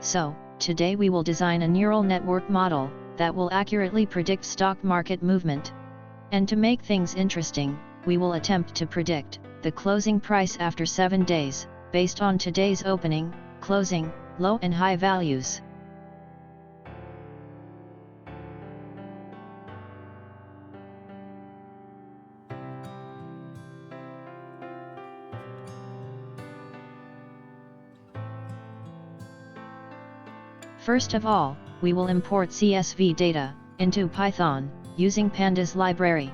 So, today we will design a neural network model that will accurately predict stock market movement. And to make things interesting, we will attempt to predict the closing price after 7 days, based on today's opening, closing, low and high values. First of all, we will import CSV data into Python using Pandas library.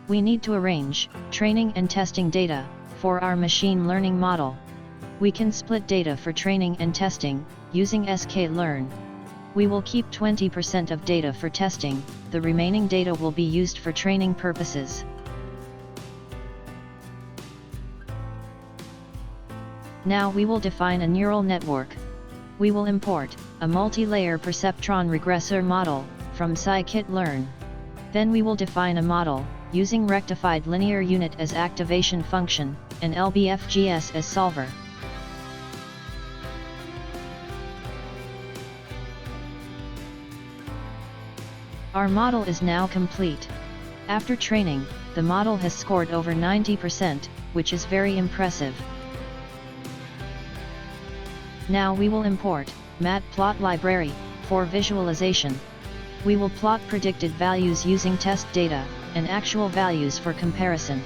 We need to arrange training and testing data for our machine learning model. We can split data for training and testing using sklearn. We will keep 20% of data for testing, the remaining data will be used for training purposes. Now we will define a neural network. We will import a multi-layer perceptron regressor model from scikit-learn. Then we will define a model using rectified linear unit as activation function and LBFGS as solver. Our model is now complete. After training, the model has scored over 90%, which is very impressive. Now we will import matplot library for visualization. We will plot predicted values using test data and actual values for comparison.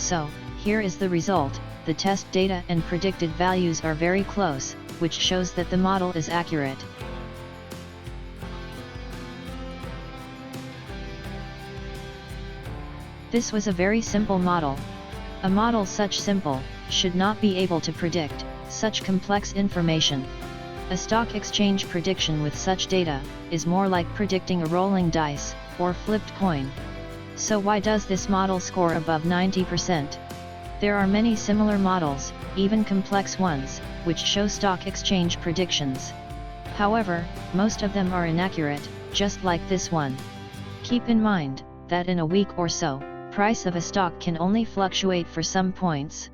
So, here is the result. The test data and predicted values are very close, which shows that the model is accurate. This was a very simple model. A model such simple should not be able to predict such complex information. A stock exchange prediction with such data is more like predicting a rolling dice or flipped coin. So why does this model score above 90%? There are many similar models, even complex ones, which show stock exchange predictions. However, most of them are inaccurate, just like this one. Keep in mind that in a week or so, price of a stock can only fluctuate for some points.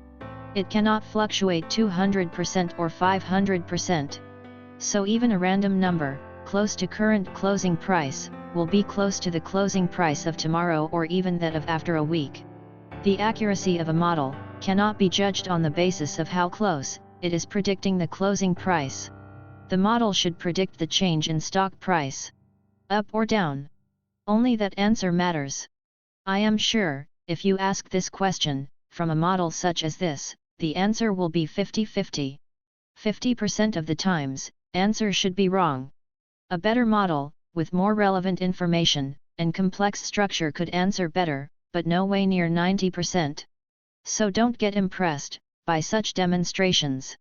It cannot fluctuate 200% or 500%. So even a random number, close to current closing price, will be close to the closing price of tomorrow or even that of after a week. The accuracy of a model cannot be judged on the basis of how close it is predicting the closing price. The model should predict the change in stock price, up or down. Only that answer matters. I am sure, if you ask this question from a model such as this, the answer will be 50-50. 50% of the times, answer should be wrong. A better model, with more relevant information and complex structure could answer better, but no way near 90%. So don't get impressed by such demonstrations.